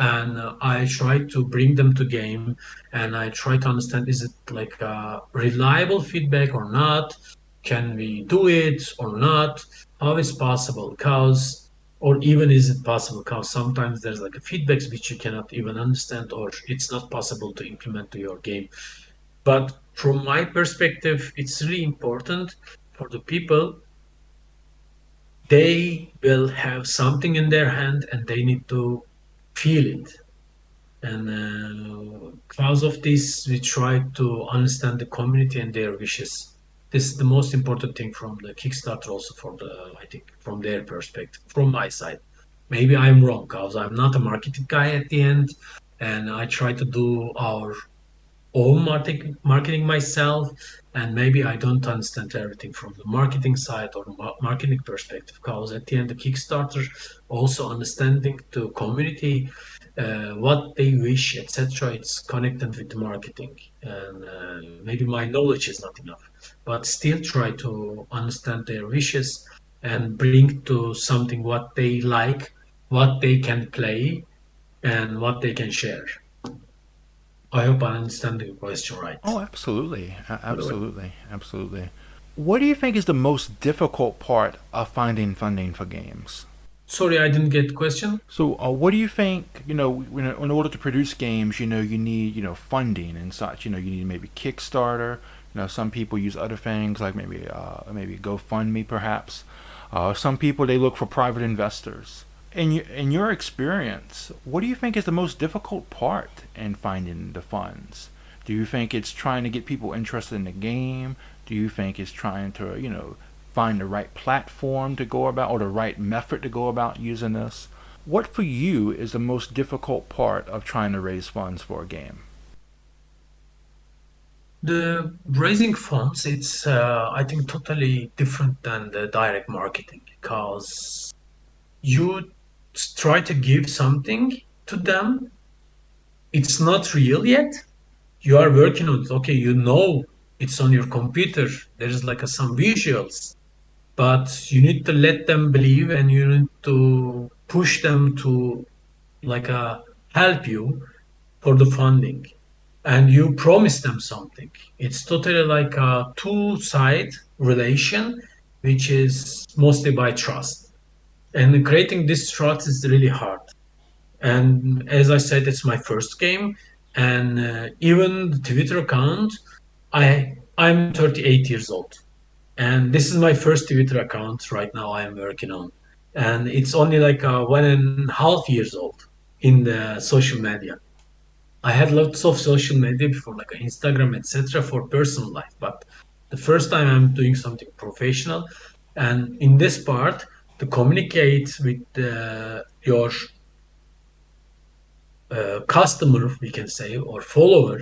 Speaker 2: and I try to bring them to game, and I try to understand is it like a reliable feedback or not? Can we do it or not? How is possible? Cause or even is it possible? Cause sometimes there's like a feedbacks which you cannot even understand, or it's not possible to implement to your game. But from my perspective, it's really important for the people. They will have something in their hand and they need to feel it, and because of this, we try to understand the community and their wishes. This is the most important thing from the Kickstarter, also for the, I think, from their perspective, from my side. Maybe I'm wrong, because I'm not a marketing guy at the end, and I try to do our own marketing myself, and maybe I don't understand everything from the marketing side or marketing perspective, because at the end the Kickstarter also understanding the community, what they wish, etc. It's connected with the marketing, and maybe my knowledge is not enough, but still try to understand their wishes and bring to something what they like, what they can play, and what they can share. I hope I understand the question right.
Speaker 1: Oh, absolutely.
Speaker 2: By the way.
Speaker 1: Absolutely. Absolutely. What do you think is the most difficult part of finding funding for games?
Speaker 2: Sorry, I didn't get the question.
Speaker 1: So, what do you think? In order to produce games, you need funding and such. You need maybe Kickstarter. Some people use other things like maybe GoFundMe, perhaps. Some people they look for private investors. In your experience, what do you think is the most difficult part in finding the funds? Do you think it's trying to get people interested in the game? Do you think it's trying to find the right platform to go about or the right method to go about using this? What for you is the most difficult part of trying to raise funds for a game?
Speaker 2: The raising funds, it's I think totally different than the direct marketing, because you try to give something to them. It's not real yet. You are working on it. Okay, you know it's on your computer. There's like some visuals, but you need to let them believe, and you need to push them to like help you for the funding, and you promise them something. It's totally like a two-side relation, which is mostly by trust. And creating this trust is really hard. And as I said, it's my first game, and even the Twitter account, I'm 38 years old, and this is my first Twitter account right now. I am working on, and it's only like 1.5 years old in the social media. I had lots of social media before, like Instagram, etc., for personal life. But the first time I'm doing something professional, and in this part, to communicate with your customer, we can say, or follower,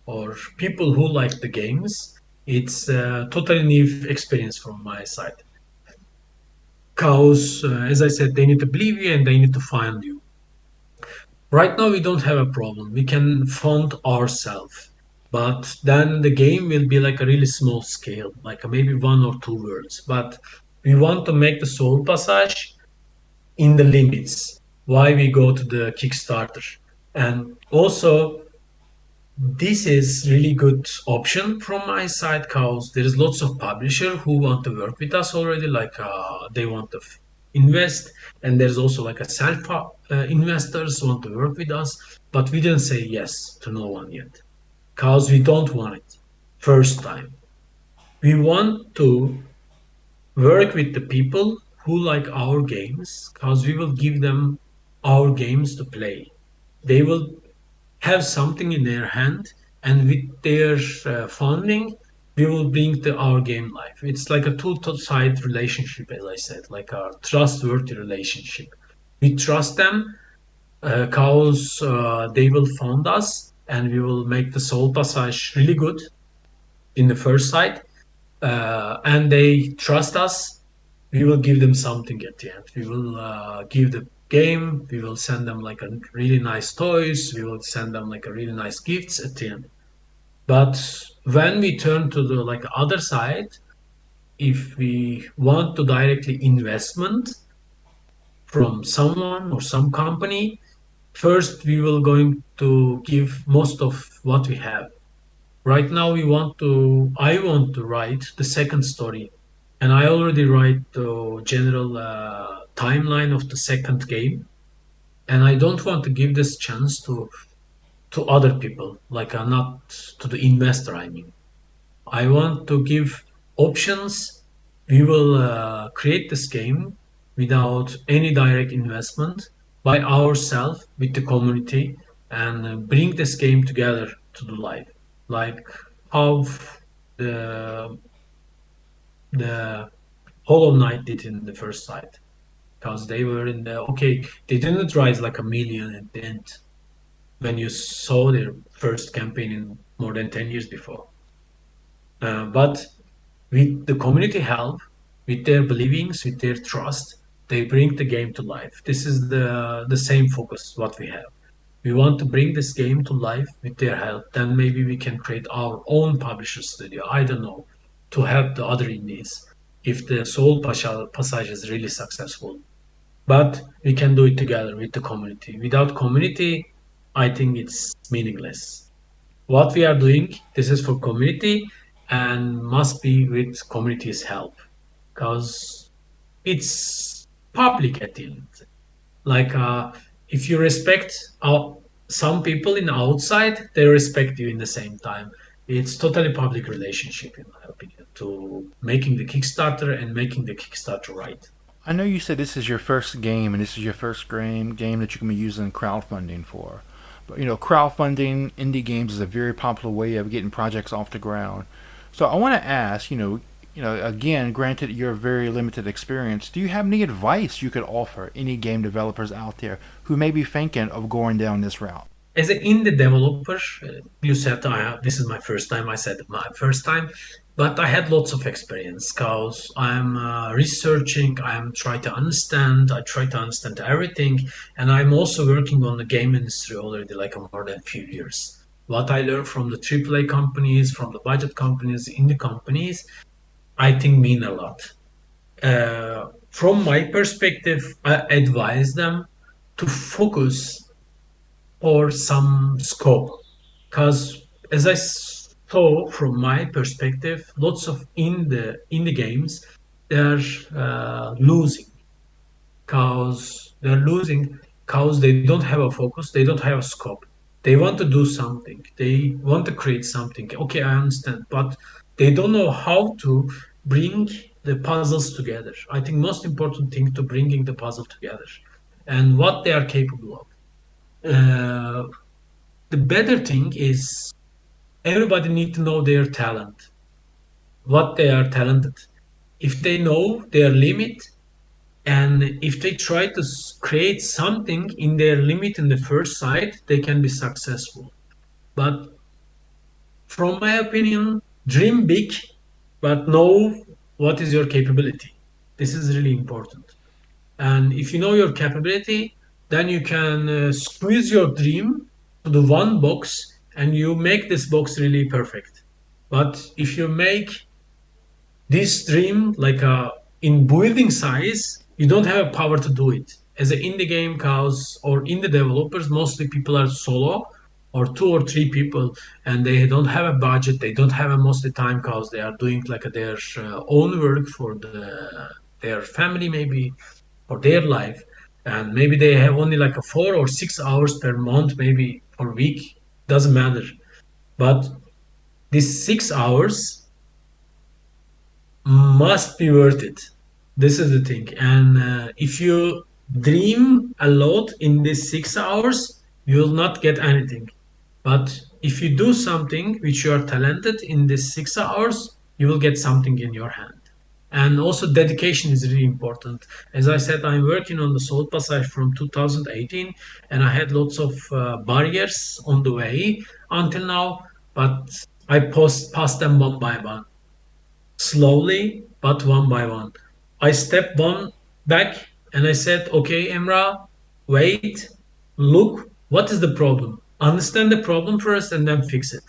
Speaker 2: or people who like the games, it's a totally new experience from my side. Because, as I said, they need to believe you and they need to find you. Right now, we don't have a problem. We can fund ourselves. but then the game will be like a really small scale, like maybe one or two words. But we want to make the soul passage in the limits. Why we go to the Kickstarter, and also this is really good option from my side because there is lots of publisher who want to work with us already, like they want to invest, and there's also like a self investors want to work with us, but we didn't say yes to no one yet because we don't want it first time. We want to work with the people who like our games because we will give them our games to play. They will have something in their hand, and with their funding we will bring our game life. It's like a two-side relationship, as I said, like a trustworthy relationship. We trust them because they will fund us, and we will make the soul passage really good in the first side, and they trust us. We will give them something at the end. We will give the game. We will send them like a really nice toys. We will send them like a really nice gifts at the end. But when we turn to the like other side, if we want to directly investment from someone or some company, first we will going to give most of what we have. Right now I want to write the second story, and I already write the general timeline of the second game, and I don't want to give this chance to other people, like not to the investor, I mean. I want to give options. We will create this game without any direct investment by ourselves with the community, and bring this game together to the life. Like how the the Hollow Knight did in the first side, because they were in the okay. They didn't rise like a million at the end when you saw their first campaign in more than 10 years before. But with the community help, with their believings, with their trust, they bring the game to life. This is the same focus what we have. We want to bring this game to life with their help. Then maybe we can create our own publisher studio. I don't know, to help the other indies if the Passage is really successful. But we can do it together with the community. Without community, I think it's meaningless. What we are doing, this is for community and must be with community's help, because it's public at the end. Like if you respect some people in the outside, they respect you in the same time. It's totally public relationship, in my opinion, to making the Kickstarter and making the Kickstarter right.
Speaker 1: I know you said this is your first game and this is your first game that you can be using crowdfunding for. But crowdfunding indie games is a very popular way of getting projects off the ground. So I want to ask, again, granted your very limited experience, do you have any advice you could offer any game developers out there who may be thinking of going down this route?
Speaker 2: As an indie developer, you said this is my first time. I said my first time, but I had lots of experience because I'm researching. I'm trying to understand. I try to understand everything, and I'm also working on the game industry already like more than few years. What I learned from the AAA companies, from the budget companies, indie companies, I think mean a lot. From my perspective, I advise them to focus or some scope. Because as I saw from my perspective, lots of in the games they're losing because they don't have a focus, they don't have a scope. They want to do something, they want to create something. Okay, I understand, but they don't know how to bring the puzzles together. I think most important thing to bringing the puzzle together and what they are capable of. The better thing is everybody need to know their talent, what they are talented. If they know their limit, and if they try to create something in their limit in the first side, they can be successful. But from my opinion, dream big, but know what is your capability. This is really important. And if you know your capability, then you can squeeze your dream to the one box and you make this box really perfect. But if you make this dream like in building size, you don't have a power to do it. As an indie game cause or indie developers, mostly people are solo or two or three people, and they don't have a budget. They don't have a mostly time cause they are doing like their own work for their family maybe or their life, and maybe they have only like a 4 or 6 hours per month, maybe per week. Doesn't matter. But these 6 hours must be worth it. This is the thing. And if you dream a lot in these 6 hours, you will not get anything. But if you do something which you are talented in these 6 hours, you will get something in your hand. And also, dedication is really important. As I said, I'm working on the Soul Passage from 2018, and I had lots of barriers on the way until now, but I passed them one by one, slowly but one by one. I stepped one back and I said, okay, Emrah, wait, look, what is the problem? Understand the problem first and then fix it.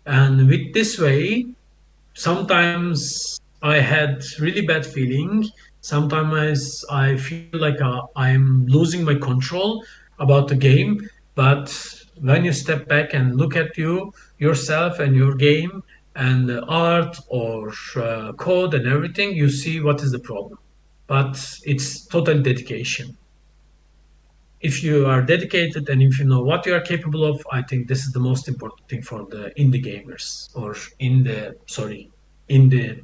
Speaker 2: And with this way, sometimes I had really bad feeling. Sometimes I feel like I'm losing my control about the game. But when you step back and look at yourself and your game and the art or code and everything, you see what is the problem. But it's total dedication. If you are dedicated and if you know what you are capable of, I think this is the most important thing for the indie gamers or indie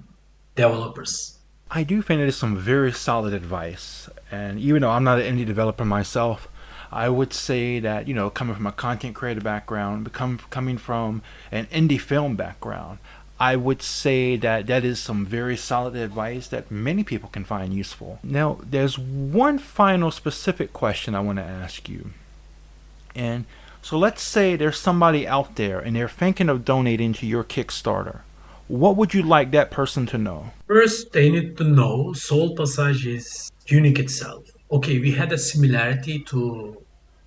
Speaker 2: developers.
Speaker 1: I do think it is some very solid advice. And even though I'm not an indie developer myself, I would say that, coming from a content creator background, coming from an indie film background, I would say that that is some very solid advice that many people can find useful. Now, there's one final specific question I want to ask you. And so let's say there's somebody out there and they're thinking of donating to your Kickstarter. What would you like that person to know?
Speaker 2: First, they need to know Soul Passage is unique itself. Okay, we had a similarity to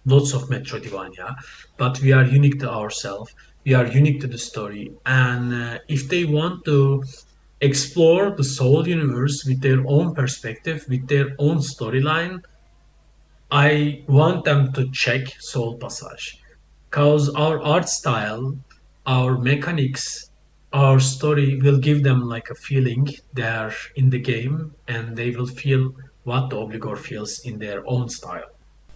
Speaker 2: lots of Metroidvania, but we are unique to ourselves. We are unique to the story. And if they want to explore the Soul universe with their own perspective, with their own storyline, I want them to check Soul Passage because our art style, our mechanics, our story will give them like a feeling they're in the game and they will feel what the obligor feels in their own style.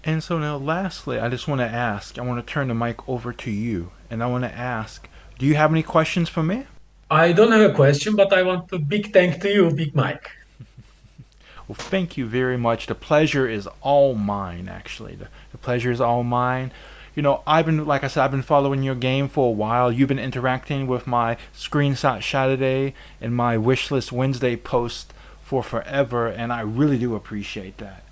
Speaker 1: And so now, lastly, I just want to ask, I want to turn the mic over to you, and I want to ask, do you have any questions for me?
Speaker 2: I don't have a question, but I want to big thank to you, Big Mike.
Speaker 1: Well, thank you very much. The pleasure is all mine, actually. The pleasure is all mine. Like I said, I've been following your game for a while. You've been interacting with my Screenshot Saturday and my Wishlist Wednesday post for forever, and I really do appreciate that.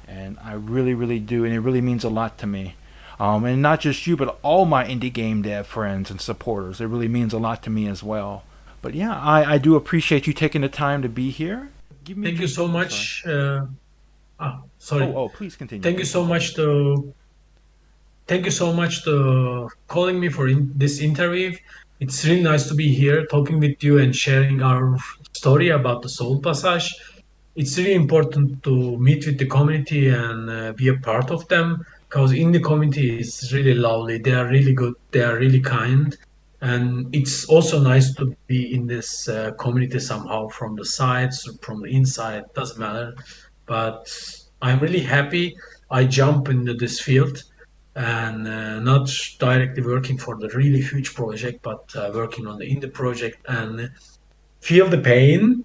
Speaker 1: And I really, really do, and it really means a lot to me. And not just you, but all my indie game dev friends and supporters. It really means a lot to me as well. But yeah, I do appreciate you taking the time to be here. Give me
Speaker 2: Thank you
Speaker 1: just,
Speaker 2: so
Speaker 1: I'm sorry.
Speaker 2: much. Sorry.
Speaker 1: Please continue.
Speaker 2: Thank you
Speaker 1: Please
Speaker 2: so
Speaker 1: continue.
Speaker 2: much to Thank you so much to calling me for this interview. It's really nice to be here talking with you and sharing our story about the Soul Passage. It's really important to meet with the community and be a part of them because in the community is really lovely. They are really good. They are really kind. And it's also nice to be in this community somehow from the sides, from the inside, doesn't matter. But I'm really happy I jump into this field and not directly working for the really huge project, but working on the indie project and feel the pain,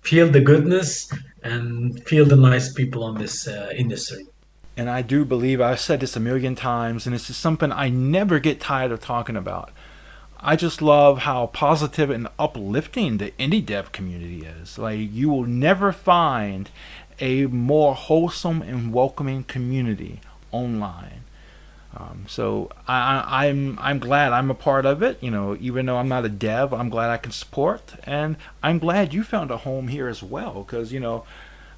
Speaker 2: feel the goodness, and feel the nice people on this industry.
Speaker 1: And I do believe I've said this a million times, and this is something I never get tired of talking about. I just love how positive and uplifting the indie dev community is. Like, you will never find a more wholesome and welcoming community online. I'm glad I'm a part of it. Even though I'm not a dev, I'm glad I can support, and I'm glad you found a home here as well. Because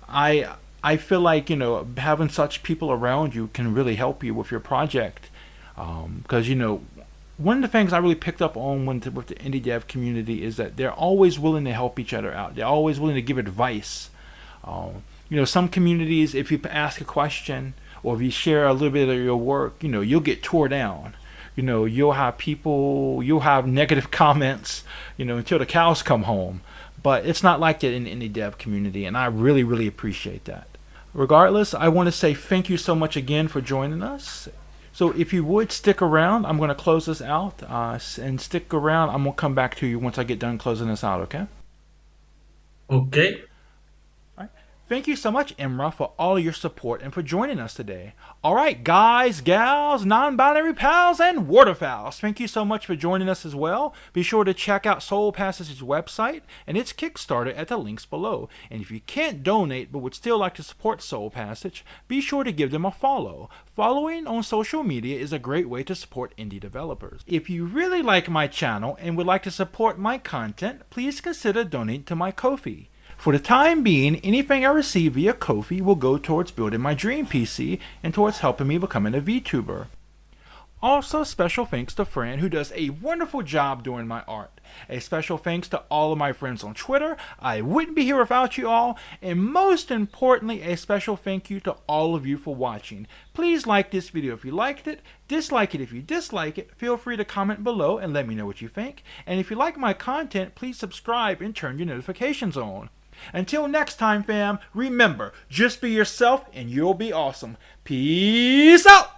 Speaker 1: I I feel like having such people around you can really help you with your project. Because one of the things I really picked up on with the indie dev community is that they're always willing to help each other out. They're always willing to give advice. Some communities, if you ask a question or if you share a little bit of your work, you'll get tore down. You'll have negative comments, until the cows come home. But it's not like that in the indie dev community, and I really, really appreciate that. Regardless, I want to say thank you so much again for joining us. So if you would stick around, I'm going to close this out, and stick around. I'm going to come back to you once I get done closing this out, okay?
Speaker 2: Okay.
Speaker 1: All right. Thank you so much, Emrah, for all your support and for joining us today. All right, guys, gals, non-binary pals, and waterfowls, thank you so much for joining us as well. Be sure to check out Soul Passage's website and its Kickstarter at the links below. And if you can't donate but would still like to support Soul Passage, be sure to give them a follow. Following on social media is a great way to support indie developers. If you really like my channel and would like to support my content, please consider donating to my Ko-fi. For the time being, anything I receive via Ko-fi will go towards building my dream PC and towards helping me becoming a VTuber. Also, special thanks to Fran, who does a wonderful job doing my art. A special thanks to all of my friends on Twitter. I wouldn't be here without you all. And most importantly, a special thank you to all of you for watching. Please like this video if you liked it. Dislike it if you dislike it. Feel free to comment below and let me know what you think. And if you like my content, please subscribe and turn your notifications on. Until next time, fam, remember, just be yourself and you'll be awesome. Peace out!